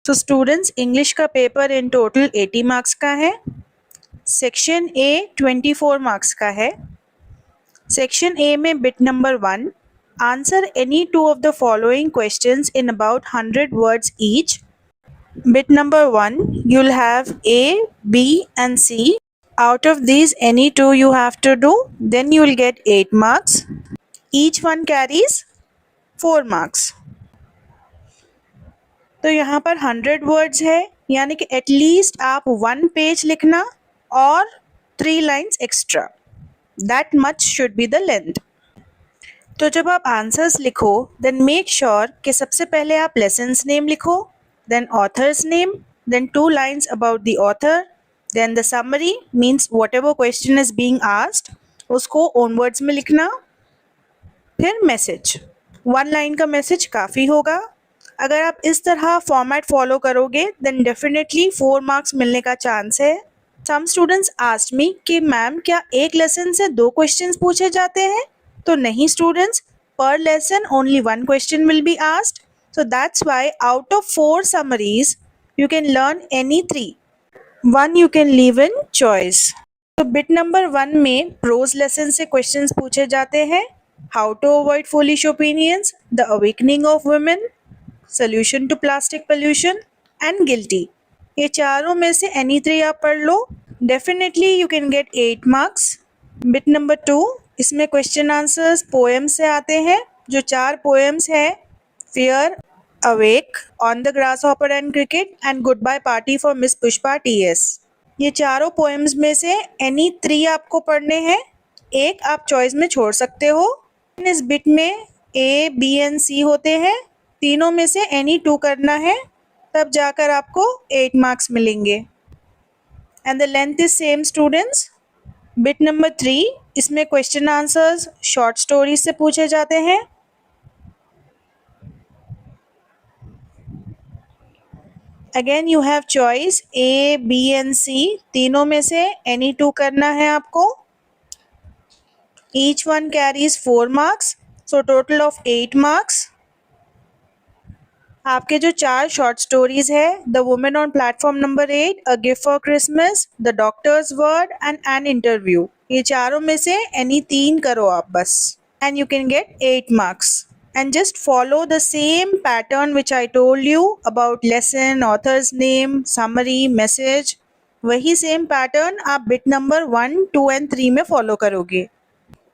तो students English का paper in total 80 marks का है। सेक्शन ए 24 मार्क्स का है। सेक्शन ए में bit number 1, answer any two of the following questions in about 100 words each. Bit number 1, you'll have A, B and C. Out of these, any two you have to do, then you will get 8 marks. Each one carries 4 marks. तो यहाँ पर 100 words है, यानी कि at least आप 1 page लिखना और 3 lines extra, that much should be the length. तो जब आप आंसर्स लिखो देन मेक श्योर कि सबसे पहले आप लेसन्स नेम लिखो, then author's name, then 2 lines about the author, then the summary means whatever question is being asked उसको own words में लिखना, फिर मैसेज 1 लाइन का मैसेज काफ़ी होगा। अगर आप इस तरह फॉर्मेट फॉलो करोगे देन डेफिनेटली 4 मार्क्स मिलने का चांस है। सम स्टूडेंट्स आस्क्ड मी कि मैम क्या एक लेसन से 2 क्वेश्चंस पूछे जाते हैं? तो नहीं स्टूडेंट्स, पर lesson only 1 question will be asked. So that's why out of 4 summaries, you can learn any 3. 1 you can leave in choice. तो bit number 1 में prose lesson से questions पूछे जाते हैं। How to avoid foolish opinions, the awakening of women, solution to plastic pollution and guilty. ये चारों में से any 3 आप पढ़ लो, definitely you can get 8 marks. Bit number 2, इसमें question answers poems से आते हैं। जो 4 poems है, Fear, Awake, On the Grasshopper and Cricket and Goodbye Party for Miss Pushpa TS. ये चारों पोएम्स में से एनी 3 आपको पढ़ने हैं, एक आप चॉइस में छोड़ सकते हो। इस बिट में A, B and C होते हैं, तीनों में से एनी 2 करना है, तब जाकर आपको 8 मार्क्स मिलेंगे। And the length is same students. Bit number 3, इसमें क्वेश्चन आंसर्स शॉर्ट स्टोरीज से पूछे जाते हैं। Again you have choice A, B and C, तीनों में से एनी 2 करना है आपको। Each one carries 4 marks, so total of 8 marks. आपके जो 4 शॉर्ट स्टोरीज है, the women on platform number 8, a gift for Christmas, the doctors word and an interview, ये चारों में से एनी 3 करो आप बस, and you can gate 8 marks. And just follow the same pattern which I told you about lesson, author's name, summary, message. वही same pattern आप bit number 1, 2 and 3 में follow करोगे।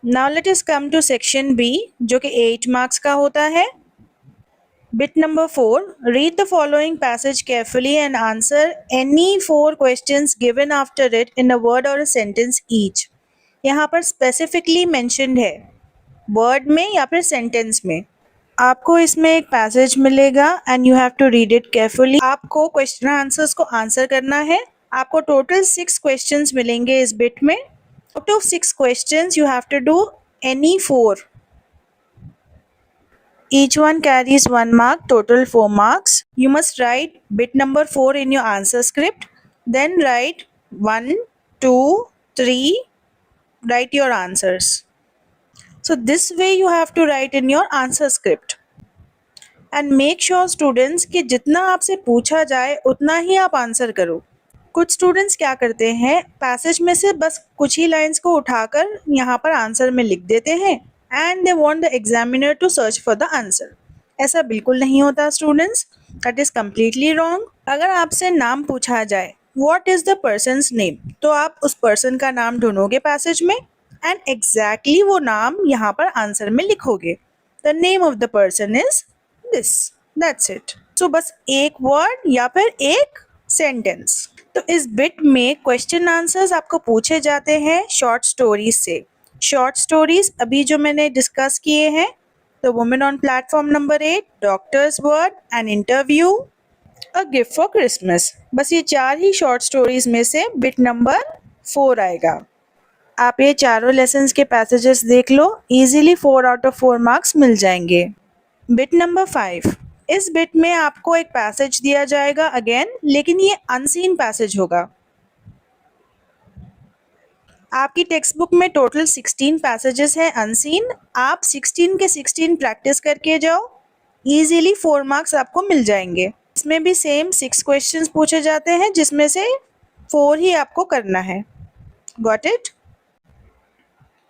Now let us come to section B, जो कि 8 marks का होता है। Bit number 4, read the following passage carefully and answer any 4 questions given after it in a word or a sentence each. यहाँ पर specifically mentioned है, word में या फिर सेंटेंस में। आपको इसमें एक पैसेज मिलेगा and you have to read it carefully. आपको क्वेश्चन आंसर्स को आंसर करना है। आपको टोटल 6 क्वेश्चंस मिलेंगे इस बिट में। Out of 6 questions you have to do any 4। Each one carries 1 mark, total 4 marks. You must write bit number 4 in your answer script. Then write 1, 2, 3, write your answers. So this way you have to write in your answer script. And make sure students कि जितना आपसे पूछा जाए उतना ही आप answer करो। कुछ students क्या करते हैं, पैसेज में से बस कुछ ही लाइंस को उठाकर यहाँ पर आंसर में लिख देते हैं and they want the examiner to search for the answer. ऐसा बिल्कुल नहीं होता students, that is completely wrong. अगर आपसे नाम पूछा जाए what is the person's name, तो आप उस पर्सन का नाम ढूंढोगे पैसेज में एंड एग्जैक्टली वो नाम यहाँ पर आंसर में लिखोगे। The name of the person is this, that's it. So बस एक वर्ड या फिर एक सेंटेंस। तो इस बिट में क्वेश्चन आंसर्स आपको पूछे जाते हैं शॉर्ट स्टोरीज से। शॉर्ट स्टोरीज अभी जो मैंने डिस्कस किए हैं, the women on platform number 8, doctors word, an interview, a gift for Christmas. बस ये 4 ही शॉर्ट स्टोरीज में से बिट नंबर 4 आएगा। आप ये चारों लेसन्स के पैसेजेस देख लो, इजीली 4 आउट ऑफ 4 मार्क्स मिल जाएंगे। बिट नंबर 5, इस बिट में आपको एक पैसेज दिया जाएगा अगेन, लेकिन ये अनसीन पैसेज होगा। आपकी टेक्स्ट बुक में टोटल 16 पैसेजेस हैं अनसीन। आप 16 के 16 प्रैक्टिस करके जाओ, इजीली 4 मार्क्स आपको मिल जाएंगे। इसमें भी सेम 6 क्वेश्चंस पूछे जाते हैं जिसमें से 4 ही आपको करना है। Got it?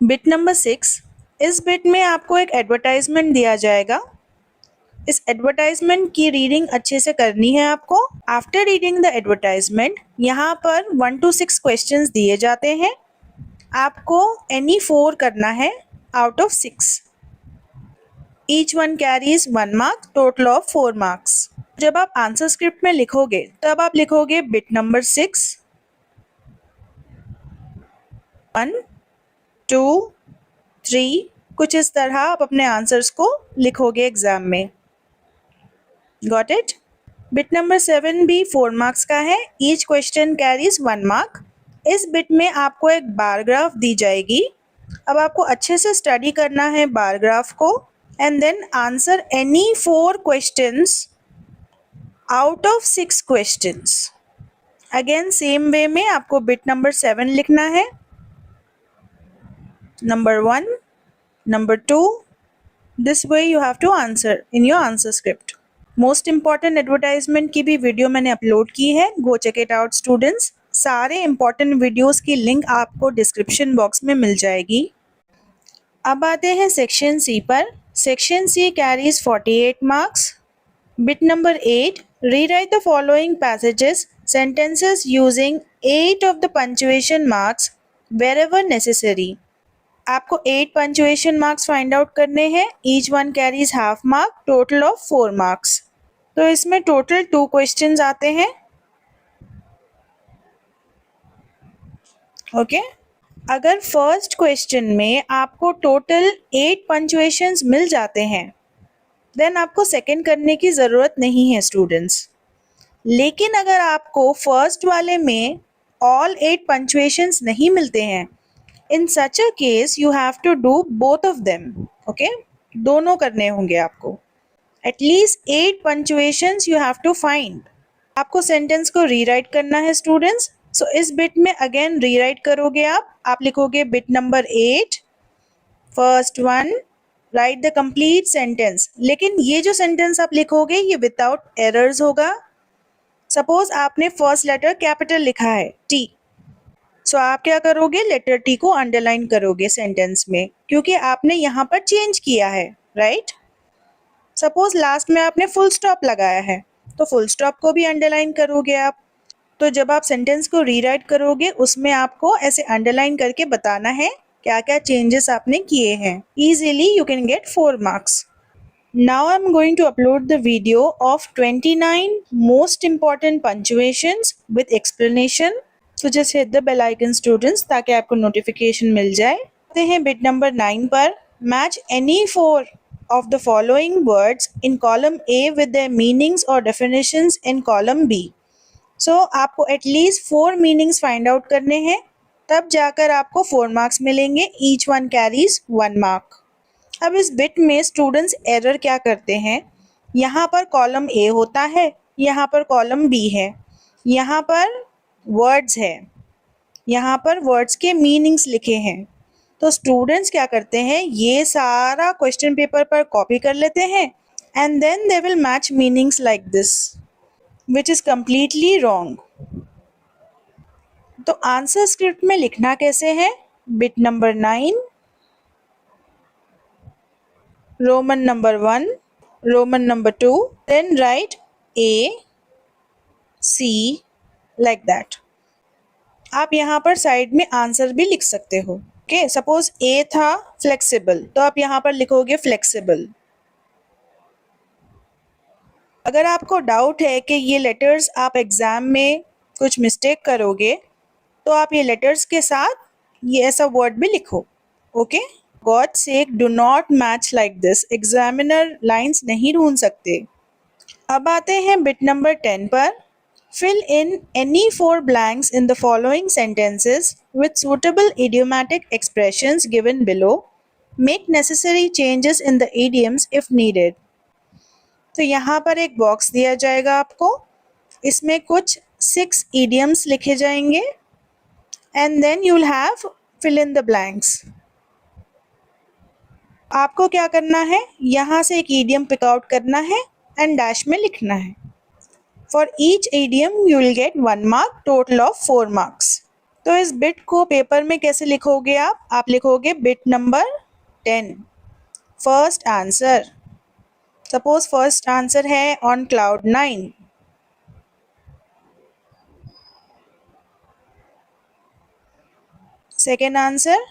बिट नंबर 6, इस बिट में आपको एक एडवर्टाइजमेंट दिया जाएगा। इस एडवर्टाइजमेंट की रीडिंग अच्छे से करनी है आपको। आफ्टर रीडिंग द एडवर्टाइजमेंट यहाँ पर 1 to 6 क्वेश्चंस दिए जाते हैं। आपको एनी 4 करना है out of 6। Each one carries 1 mark, total of 4 marks. जब आप आंसर स्क्रिप्ट में लिखोगे तब आप लिखोगे बिट नंबर 6, 1, 2, 3, कुछ इस तरह आप अपने आंसर्स को लिखोगे एग्जाम में। Got it? बिट नंबर 7 भी 4 मार्क्स का है। Each question carries 1 mark. इस बिट में आपको एक बार ग्राफ दी जाएगी। अब आपको अच्छे से स्टडी करना है बार ग्राफ को and then answer any 4 questions out of 6 questions. Again same way में आपको बिट नंबर 7 लिखना है, number 1, number 2, this way you have to answer in your answer script. Most important advertisement की भी video मैंने upload की है, go check it out students. सारे इम्पॉर्टेंट वीडियोस की लिंक आपको डिस्क्रिप्शन बॉक्स में मिल जाएगी। अब आते हैं सेक्शन सी पर। Section C carries 48 marks. Bit number 8, rewrite the following passages sentences using 8 of the punctuation marks wherever necessary। आपको 8 पंचुएशन मार्क्स फाइंड आउट करने हैं। Each one carries half mark, total of 4 marks. तो इसमें total 2 questions आते हैं। Okay अगर first question में आपको टोटल 8 पंचुएशंस मिल जाते हैं देन आपको सेकंड करने की ज़रूरत नहीं है स्टूडेंट्स। लेकिन अगर आपको फर्स्ट वाले में ऑल 8 पंचुएशंस नहीं मिलते हैं, in such a case you have to do both of them. Okay दोनों करने होंगे आपको। At least 8 punctuations you have to find. आपको सेंटेंस को रीराइट करना है स्टूडेंट्स। सो इस बिट में अगेन रीराइट करोगे आप लिखोगे bit number 8, first one, right the complete sentence. लेकिन ये जो सेंटेंस आप लिखोगे ये विदाउट एरर्स होगा। सपोज आपने फर्स्ट लेटर कैपिटल लिखा है टी, सो आप क्या करोगे, लेटर टी को अंडरलाइन करोगे सेंटेंस में, क्योंकि आपने यहाँ पर चेंज किया है, राइट। सपोज लास्ट में आपने फुल स्टॉप लगाया है तो फुल स्टॉप को भी अंडरलाइन करोगे आप। तो जब आप सेंटेंस को रीराइट करोगे उसमें आपको ऐसे अंडरलाइन करके बताना है क्या क्या चेंजेस आपने किए हैं। Easily you can get 4 marks. Now I'm going to upload the video of 29 most important punctuations with explanation. So just hit the bell icon students ताकि आपको notification मिल जाए। आते हैं bit number 9 पर। Match any 4 of the following words in column A with their meanings or definitions in column B. So आपको at least 4 meanings find out करने हैं, तब जाकर आपको 4 marks मिलेंगे। Each one carries 1 mark. अब इस बिट में स्टूडेंट्स एरर क्या करते हैं, यहाँ पर कॉलम ए होता है, यहाँ पर कॉलम बी है, यहाँ पर वर्ड्स है, यहाँ पर वर्ड्स के मीनिंग्स लिखे हैं। तो स्टूडेंट्स क्या करते हैं, ये सारा क्वेश्चन पेपर पर कॉपी कर लेते हैं and then they will match meanings like this, which is completely wrong. तो आंसर स्क्रिप्ट में लिखना कैसे है, bit number 9, Roman number 1, Roman number 2, then write A, C like that. आप यहाँ पर साइड में आंसर भी लिख सकते हो। ओके सपोज A था फ्लेक्सिबल, तो आप यहाँ पर लिखोगे फ्लेक्सिबल। अगर आपको डाउट है कि ये लेटर्स आप एग्ज़ाम में कुछ मिस्टेक करोगे तो आप ये लेटर्स के साथ ये ऐसा वर्ड भी लिखो। Okay God's sake, do not match like this. Examiner lines नहीं ढूंढ सकते। अब आते हैं बिट नंबर 10 पर। Fill in any 4 blanks in the following sentences with suitable idiomatic expressions given below. Make necessary changes in the idioms if needed. तो यहाँ पर एक बॉक्स दिया जाएगा आपको, इसमें कुछ 6 idioms लिखे जाएंगे and then you'll have fill in the blanks. आपको क्या करना है, यहाँ से एक ईडियम पिक आउट करना है एंड डैश में लिखना है। For each idiom you will get 1 mark, total of 4 marks. तो इस बिट को पेपर में कैसे लिखोगे आप लिखोगे bit number 10, first answer. Suppose first answer है on cloud 9. Second answer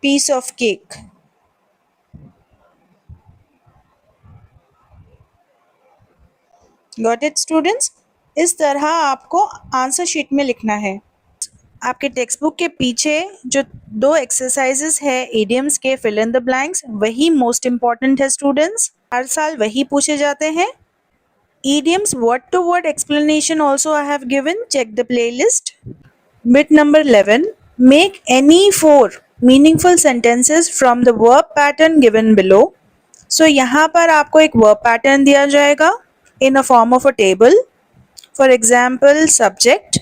piece of cake. Got it students? इस तरह आपको आंसर शीट में लिखना है. आपके टेक्स्ट बुक के पीछे जो 2 एक्सरसाइजेस है इडियम्स के फिल इन द ब्लैंक्स, वही मोस्ट इम्पॉर्टेंट है स्टूडेंट्स. हर साल वही पूछे जाते हैं. Idioms word to word explanation also I have given. Check the playlist. Bit number 11. Make any 4 meaningful sentences from the verb pattern given below. So यहाँ पर आपको एक verb pattern दिया जाएगा in a form of a table. For example, subject,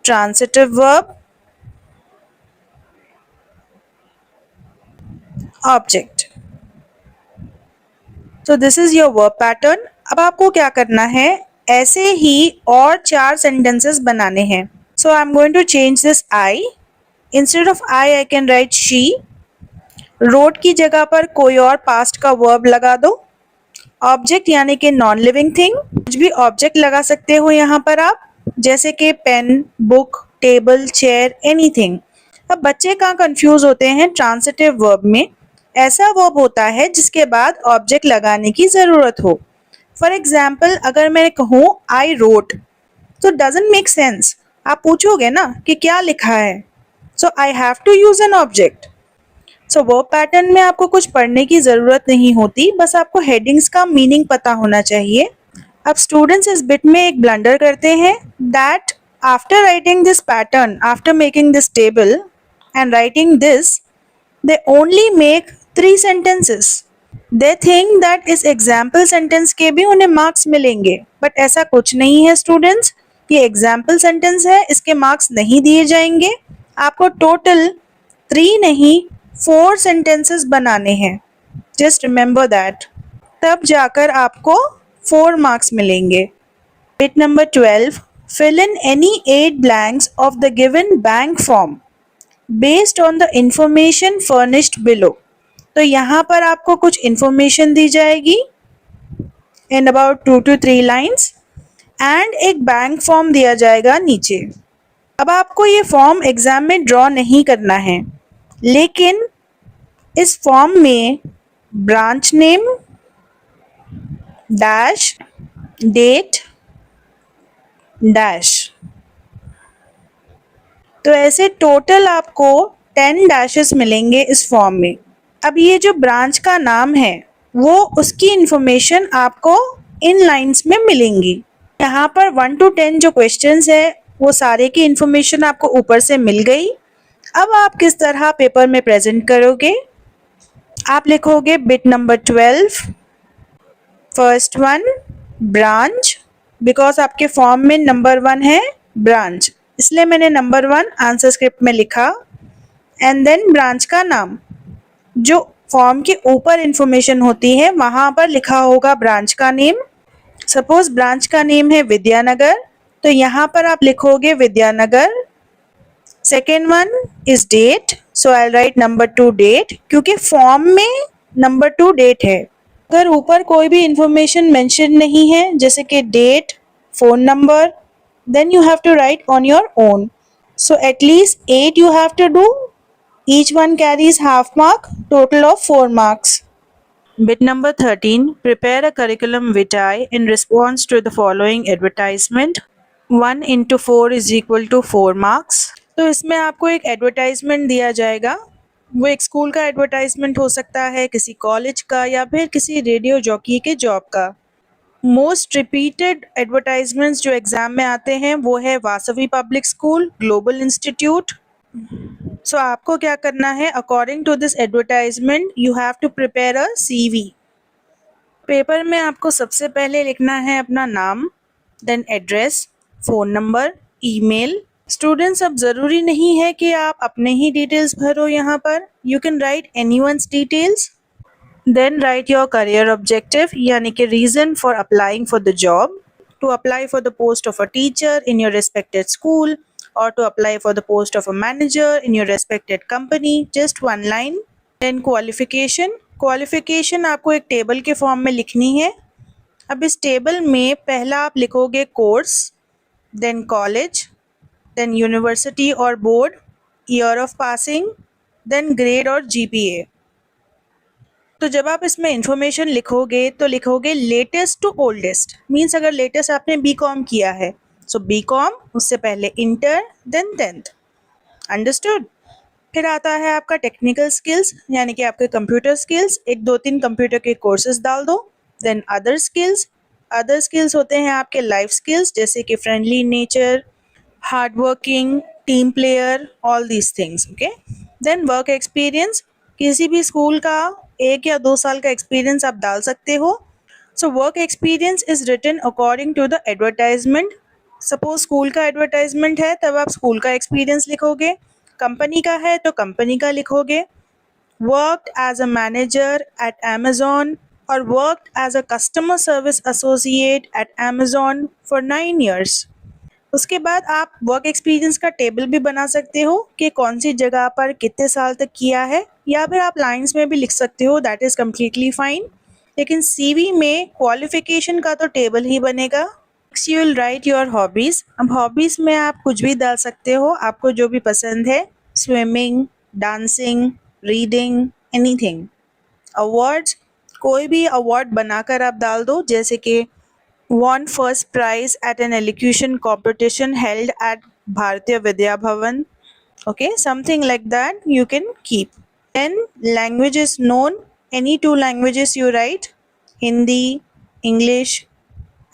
transitive verb, object. So this is your verb pattern. अब आपको क्या करना है, ऐसे ही और 4 sentences बनाने हैं. So I'm going to change this I. Instead of I can write she. Wrote की जगह पर कोई और past का verb लगा दो. Object यानी कि नॉन लिविंग थिंग, कुछ भी ऑब्जेक्ट लगा सकते हो यहाँ पर आप, जैसे कि pen, book, table, chair, anything. अब बच्चे कहाँ कंफ्यूज होते हैं ट्रांसिटिव वर्ब में. ऐसा वर्ब होता है जिसके बाद ऑब्जेक्ट लगाने की जरूरत हो. फॉर एग्जाम्पल अगर मैं कहूँ आई रोट, तो डजंट मेक सेंस. आप पूछोगे ना कि क्या लिखा है, so I have to use an object. So verb pattern में आपको कुछ पढ़ने की ज़रूरत नहीं होती, बस आपको हेडिंग्स का मीनिंग पता होना चाहिए. अब स्टूडेंट्स इस बिट में एक ब्लंडर करते हैं that after writing this pattern, after making this table and writing this, they only make 3 sentences. They think that इस एग्जाम्पल सेंटेंस के भी उन्हें मार्क्स मिलेंगे, बट ऐसा कुछ नहीं है स्टूडेंट्स. ये एग्जाम्पल सेंटेंस है, इसके मार्क्स नहीं दिए जाएंगे. आपको टोटल 3 नहीं 4 sentences बनाने हैं. जस्ट रिमेंबर दैट, तब जाकर आपको 4 मार्क्स मिलेंगे. Bit number 12. Fill in any 8 blanks of the given bank form based on the information furnished below. तो यहाँ पर आपको कुछ इंफॉर्मेशन दी जाएगी in about 2 to 3 lines and एक बैंक फॉर्म दिया जाएगा नीचे. अब आपको ये फॉर्म एग्जाम में ड्रॉ नहीं करना है, लेकिन इस फॉर्म में branch name, dash, date, dash, तो ऐसे टोटल आपको 10 डैशेस मिलेंगे इस फॉर्म में. अब ये जो ब्रांच का नाम है वो उसकी इंफॉर्मेशन आपको इन लाइंस में मिलेंगी. यहाँ पर 1 to 10 जो क्वेश्चंस है वो सारे की इंफॉर्मेशन आपको ऊपर से मिल गई. अब आप किस तरह पेपर में प्रेजेंट करोगे. आप लिखोगे bit number 12, first one branch, because आपके फॉर्म में नंबर 1 है ब्रांच, इसलिए मैंने नंबर 1 आंसर स्क्रिप्ट में लिखा. एंड देन ब्रांच का नाम, जो फॉर्म के ऊपर इंफॉर्मेशन होती है वहाँ पर लिखा होगा ब्रांच का नेम. सपोज ब्रांच का नेम है विद्यानगर, तो यहाँ पर आप लिखोगे Vidyanagar. Second one is date, so I write number 2 date, क्योंकि फॉर्म में नंबर 2 डेट है. अगर ऊपर कोई भी इंफॉर्मेशन मेंशन नहीं है जैसे कि date, phone number, then you have to write on your own. So at least 8 you have to do. Each one carries half mark, total of 4 marks. Bit number 13. Prepare a curriculum vitae in response to the following advertisement. 1 into 4 is equal to 4 marks. तो इसमें आपको एक advertisement दिया जाएगा. वो एक school का advertisement हो सकता है, किसी कॉलेज का, या फिर किसी रेडियो जॉकी के जॉब का. मोस्ट रिपीटेड एडवर्टाइजमेंट्स जो एग्जाम में आते हैं वो है Vasavi public school, global institute. So आपको क्या करना है, according to this advertisement you have to prepare a CV. Paper में आपको सबसे पहले लिखना है अपना नाम, then address, phone number, email. Students अब ज़रूरी नहीं है कि आप अपने ही डिटेल्स भरो यहाँ पर, you can right anyone's details. Then write your career objective, यानी कि reason for applying for the job. To apply for the post of a teacher in your respected school, or to apply for the post of a manager in your respected company. Just one line. Then qualification. Qualification आपको एक table के form में लिखनी है. अब इस table में पहला आप लिखोगे course, then college, then university और board, year of passing, then grade और जीपीए. तो जब आप इसमें इंफॉर्मेशन लिखोगे तो लिखोगे लेटेस्ट टू ओल्डेस्ट. मीन्स अगर लेटेस्ट आपने बीकॉम किया है, सो बीकॉम, उससे पहले इंटर, देन 10th. अंडरस्टूड. फिर आता है आपका टेक्निकल स्किल्स, यानी कि आपके कंप्यूटर स्किल्स. 1-2-3 कंप्यूटर के कोर्सेज डाल दो. Then other skills. Other skills होते हैं आपके लाइफ स्किल्स, जैसे कि friendly nature, hard working, team player, all these things. Okay. Then work experience. किसी भी स्कूल का 1 या 2 साल का एक्सपीरियंस आप डाल सकते हो. So work experience is written according to the advertisement. Suppose school का एडवर्टाइजमेंट है, तब आप स्कूल का एक्सपीरियंस लिखोगे. कंपनी का है तो कंपनी का लिखोगे. Worked as a manager at Amazon और worked as a customer service associate at Amazon for 9 years. उसके बाद आप वर्क एक्सपीरियंस का टेबल भी बना सकते हो कि कौन सी जगह पर कितने साल तक किया है, या फिर आप लाइंस में भी लिख सकते हो. That is completely fine. लेकिन सीवी में क्वालिफिकेशन का तो टेबल ही बनेगा. Next you will right your hobbies. अब हॉबीज़ में आप कुछ भी डाल सकते हो, आपको जो भी पसंद है. Swimming, dancing, reading, anything. Awards, कोई भी अवार्ड बनाकर आप डाल दो, जैसे कि won first prize at an elocution competition held at Bharatiya Vidya Bhavan. Okay, something like that you can keep. Then languages known, any 2 languages you write, Hindi, English,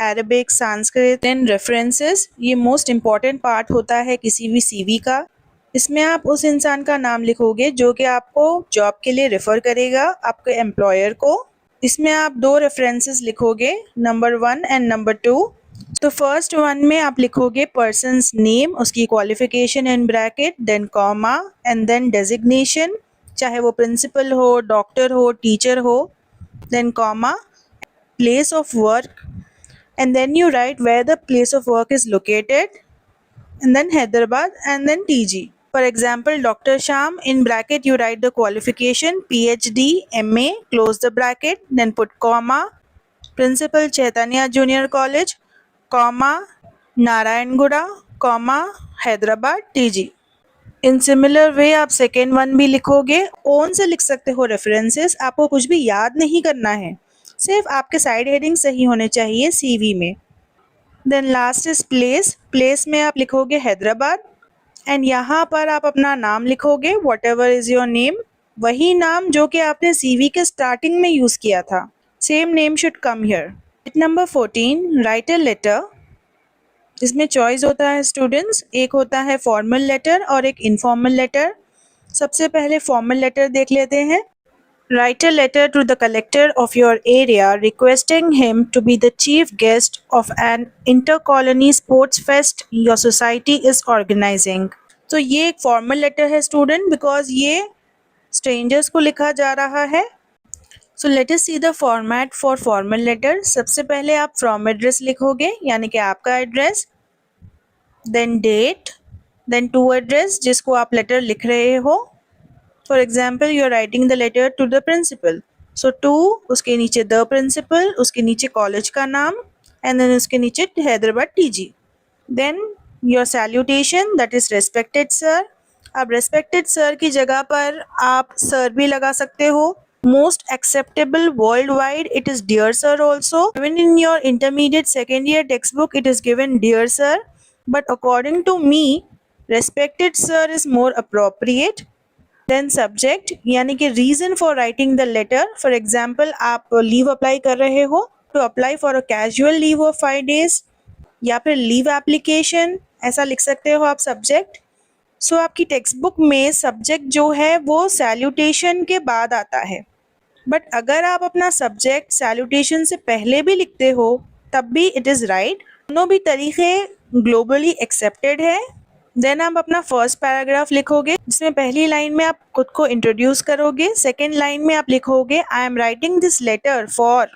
Arabic, Sanskrit. Then references, ये most important part होता है किसी भी CV का. इसमें आप उस इंसान का नाम लिखोगे जो कि आपको जॉब के लिए रेफर करेगा, आपके एम्प्लॉयर को. इसमें आप 2 रेफरेंसेस लिखोगे, नंबर 1 एंड नंबर 2. तो फर्स्ट वन में आप लिखोगे पर्सनस नेम, उसकी qualification in bracket, then comma, and then designation, चाहे वो प्रिंसिपल हो, डॉक्टर हो, टीचर हो, then comma, place of work, and then you write where the place of work is located, and then Hyderabad, and then TG. For example, Dr. Sham, in bracket you write the qualification, PhD, MA, close the bracket, then put comma, Principal Chaitanya Junior College, comma, Narayanguda, comma, Hyderabad, TG. In similar way आप second one भी लिखोगे. Own से लिख सकते हो references, आपको कुछ भी याद नहीं करना है, सिर्फ आपके साइड हेडिंग सही होने चाहिए CV में. Then last is place. Place में आप लिखोगे हैदराबाद, एंड यहाँ पर आप अपना नाम लिखोगे, what ever is your name, वही नाम जो कि आपने CV के स्टार्टिंग में यूज़ किया था. Same name should come here. Number 14, write a letter. इसमें चॉइस होता है स्टूडेंट्स, एक होता है फॉर्मल लेटर और एक इनफॉर्मल लेटर. सबसे पहले फॉर्मल लेटर देख लेते हैं. Write a letter to the collector of your area requesting him to be the chief guest of an inter-colony sports fest your society is organizing. तो ये एक फॉर्मल लेटर है student, because ये strangers को लिखा जा रहा है. So let us see the format for formal letter. सबसे पहले आप फ्रॉम एड्रेस लिखोगे, यानी कि आपका address, then date, then to address जिसको आप लेटर लिख रहे हो. For example, you are writing the letter to the principal. So to, उसके नीचे the principal, उसके नीचे कॉलेज का नाम, and then उसके नीचे Hyderabad TG. Then your salutation, that is respected sir. अब respected sir की जगह पर आप sir भी लगा सकते हो. Most acceptable worldwide, it is dear sir also. Even in your intermediate second year textbook, it is given dear sir. But according to me, respected sir is more appropriate. Then subject, यानी कि reason for writing the letter. For example, आप leave apply कर रहे हो, to apply for a casual leave of 5 days, या फिर leave application, ऐसा लिख सकते हो आप सब्जेक्ट. सो आपकी टेक्स्ट बुक में सब्जेक्ट जो है वो सैल्यूटेशन के बाद आता है. बट अगर आप अपना सब्जेक्ट सैल्यूटेशन से पहले भी लिखते हो तब भी इट इज़ राइट. दोनों भी तरीके ग्लोबली एक्सेप्टेड है. देन आप अपना फर्स्ट पैराग्राफ लिखोगे, जिसमें पहली लाइन में आप खुद को इंट्रोड्यूस करोगे, सेकेंड लाइन में आप लिखोगे I am writing this letter for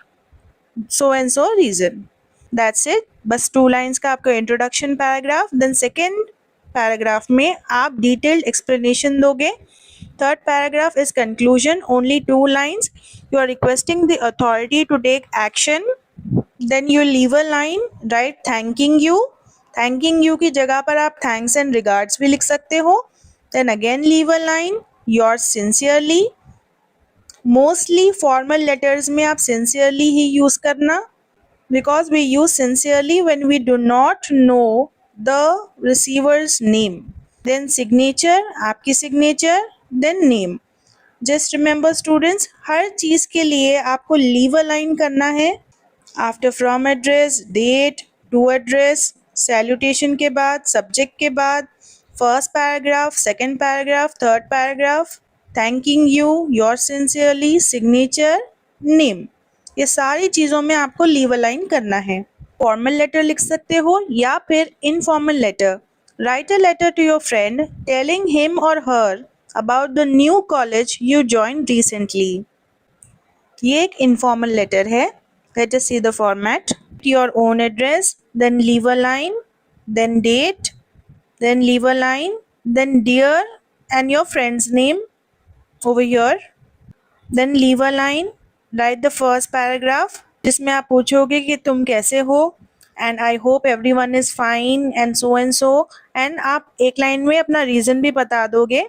so and so reason. That's it, बस 2 लाइन्स का आपका introduction paragraph. Then second paragraph में आप डिटेल्ड एक्सप्लेनेशन दोगे। Third paragraph is conclusion, only 2 lines, you are requesting the authority to take action. Then you leave a line, write thanking you. Thanking you की जगह पर आप thanks and regards भी लिख सकते हो। Then again leave a line, yours sincerely. Mostly formal letters में आप सिंसियरली ही यूज करना, because we use sincerely when we do not know the receiver's name. Then signature, आपकी signature, then name. Just remember students, हर चीज़ के लिए आपको leave a line करना है। After from address, date, to address, salutation के बाद, subject के बाद, first paragraph, second paragraph, third paragraph, thanking you, yours sincerely, signature, name. ये सारी चीज़ों में आपको लीव अ लाइन करना है। फॉर्मल लेटर लिख सकते हो या फिर informal letter. Write a letter to your friend telling him और her about the new college you join recently. ये एक इनफॉर्मल लेटर है। Let us see the format. Your own address, then leave a line, then date, then leave a line, then dear and your friends name over here, then leave a line, write the first paragraph जिसमें आप पूछोगे कि तुम कैसे हो and I hope everyone is fine and so and आप एक line में अपना रीज़न भी बता दोगे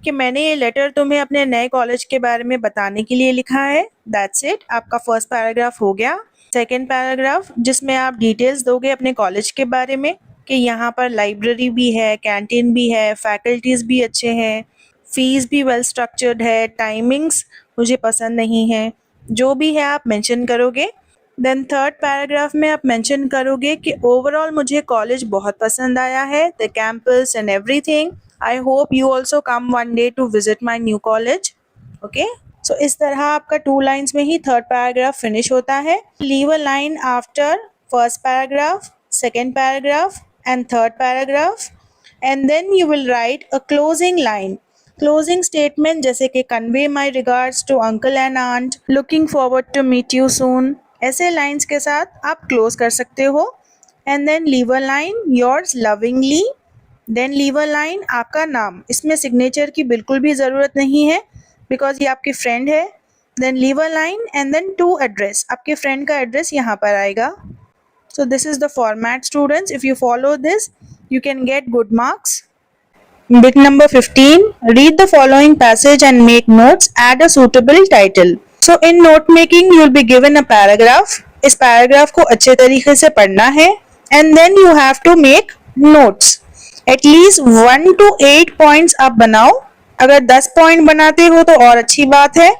कि मैंने ये लेटर तुम्हें अपने नए कॉलेज के बारे में बताने के लिए लिखा है। दैट्स इट, आपका फर्स्ट पैराग्राफ हो गया। सेकेंड पैराग्राफ जिसमें आप डिटेल्स दोगे अपने कॉलेज के बारे में कि यहाँ पर लाइब्रेरी भी है, कैंटीन भी है, फैकल्टीज़ भी अच्छे हैं, फीस भी वेल स्ट्रक्चर्ड है, टाइमिंग्स मुझे पसंद नहीं है, जो भी है आप मेंशन करोगे। देन थर्ड पैराग्राफ में आप मेंशन करोगे कि ओवरऑल मुझे कॉलेज बहुत पसंद आया है, the campus and everything. I hope you also come one day to visit my new college. Okay, so इस तरह आपका 2 लाइन्स में ही थर्ड पैराग्राफ फिनिश होता है। Leave a line after first paragraph, second paragraph and third paragraph and then you will write a closing line. Closing statement जैसे कि convey my regards to uncle and aunt, looking forward to meet you soon, ऐसे lines के साथ आप close कर सकते हो। And then leave a line, yours lovingly, then leave a line, आपका नाम, इसमें सिग्नेचर की बिल्कुल भी ज़रूरत नहीं है बिकॉज ये आपकी फ्रेंड है। Then leave a line and then to address, आपके फ्रेंड का एड्रेस यहाँ पर आएगा। So this is the format students, if you follow this you can get good marks. Bit number 15, read the following passage and make notes, add a suitable title. So in note making you will be given a paragraph. इस paragraph को अच्छे तरीके से पढ़ना है and then you have to make notes. At least 1 to 8 points आप बनाओ, अगर 10 point बनाते हो तो और अच्छी बात है।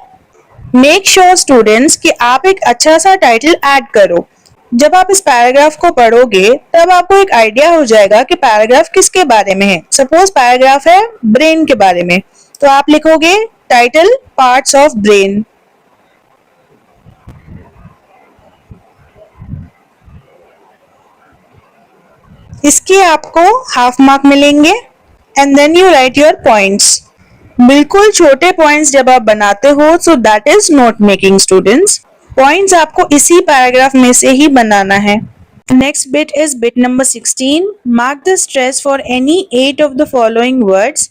Make sure students कि आप एक अच्छा सा title add करो। जब आप इस पैराग्राफ को पढ़ोगे तब आपको एक आइडिया हो जाएगा कि पैराग्राफ किसके बारे में है। सपोज पैराग्राफ है ब्रेन के बारे में, तो आप लिखोगे टाइटल पार्ट्स ऑफ ब्रेन। इसके आपको हाफ मार्क मिलेंगे and then you write your points. बिल्कुल छोटे पॉइंट्स जब आप बनाते हो so that is note making students. Points आपको इसी पैराग्राफ में से ही बनाना है। Next bit is bit number 16, mark the stress for any 8 of the following words.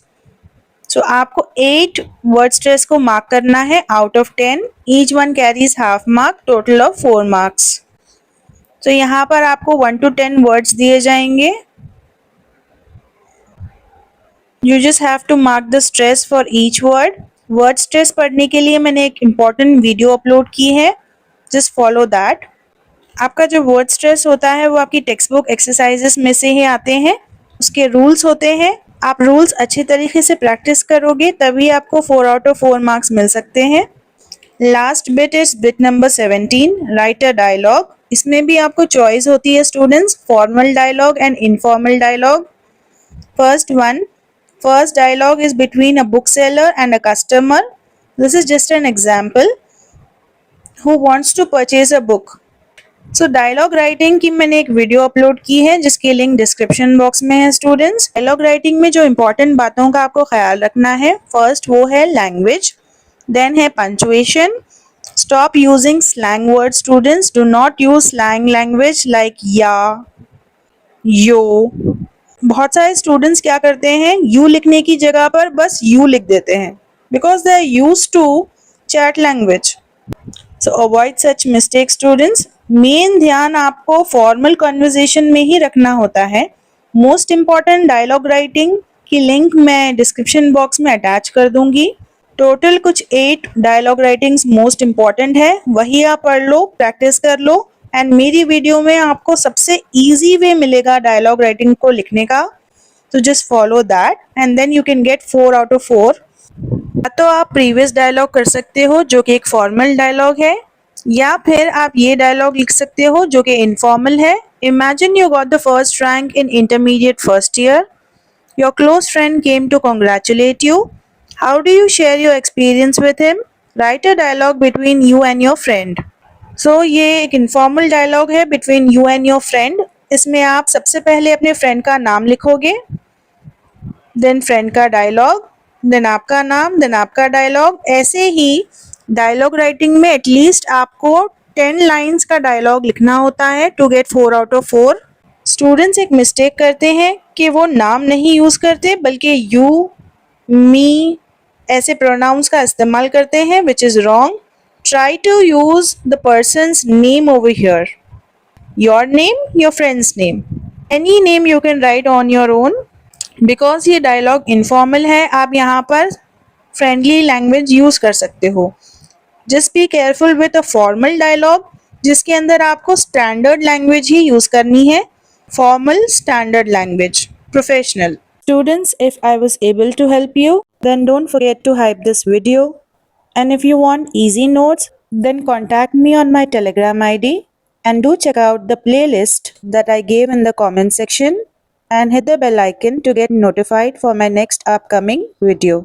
So आपको 8 वर्ड स्ट्रेस को मार्क करना है out of 10, each one carries half mark, total of 4 marks. तो यहाँ पर आपको 1 to 10 वर्ड्स दिए जाएंगे। You just have to mark the stress for each word. Word stress पढ़ने के लिए मैंने एक इम्पॉर्टेंट वीडियो अपलोड की है, जस्ट फॉलो दैट। आपका जो वर्ड स्ट्रेस होता है वो आपकी टेक्स्ट बुक एक्सरसाइजेस में से ही आते हैं, उसके रूल्स होते हैं। आप रूल्स अच्छे तरीके से प्रैक्टिस करोगे तभी आपको 4 out of 4 मार्क्स मिल सकते हैं। Last bit is bit number 17, write a dialogue. इसमें भी आपको चॉइस होती है students, formal dialogue and informal dialogue. First dialogue is between a bookseller and a customer. This is just an example. Who wants to purchase a book? So dialogue writing की मैंने एक video upload की है जिसकी link description box में है students. Dialogue writing में जो इंपॉर्टेंट बातों का आपको ख्याल रखना है, फर्स्ट वो है लैंग्वेज, देन है punctuation. Stop using slang word students, do not use slang language like या, यो। बहुत सारे स्टूडेंट्स क्या करते हैं, यू लिखने की जगह पर बस यू लिख देते हैं because they are used to chat language. So avoid such mistake students. Main ध्यान आपको फॉर्मल कन्वर्सेशन में ही रखना होता है। मोस्ट इम्पॉर्टेंट डायलॉग राइटिंग की लिंक मैं डिस्क्रिप्शन बॉक्स में अटैच कर दूंगी। टोटल कुछ 8 डायलॉग राइटिंग्स मोस्ट इम्पॉर्टेंट है, वही आप पढ़ लो, प्रैक्टिस कर लो। एंड मेरी वीडियो में आपको सबसे ईजी वे मिलेगा डायलॉग राइटिंग को लिखने का, तो just follow that and then you can get 4 out of 4। तो आप प्रीवियस डायलॉग कर सकते हो जो कि एक फॉर्मल डायलॉग है, या फिर आप ये डायलॉग लिख सकते हो जो कि इनफॉर्मल है। Imagine you got the first rank in intermediate first year, your close friend came to congratulate you, how do you share your experience with him, write a dialogue between you and your friend. So ये एक informal dialogue है between you and your friend. इसमें आप सबसे पहले अपने friend का नाम लिखोगे, देन फ्रेंड का डायलॉग, देन आपका नाम, देन आपका डायलॉग। ऐसे ही डायलॉग राइटिंग में एटलीस्ट आपको 10 लाइन्स का डायलॉग लिखना होता है to get 4 out of 4। Students एक मिस्टेक करते हैं कि वो नाम नहीं यूज़ करते बल्कि यू, मी ऐसे प्रोनाउंस का इस्तेमाल करते हैं, which is wrong. Try to use the person's name over here, your name, your friends name, any name you can write on your own. Because ये डायलॉग इनफॉर्मल है, आप यहाँ पर फ्रेंडली लैंग्वेज यूज़ कर सकते हो। Just be careful with a formal dialogue जिसके अंदर आपको स्टैंडर्ड लैंग्वेज ही यूज़ करनी है। Formal, standard language, professional. Students, if I was able to help you, then don't forget to hype this video. And if you want easy notes, then contact me on my Telegram ID and do check out the playlist that I gave in the comment section and hit the bell icon to get notified for my next upcoming video.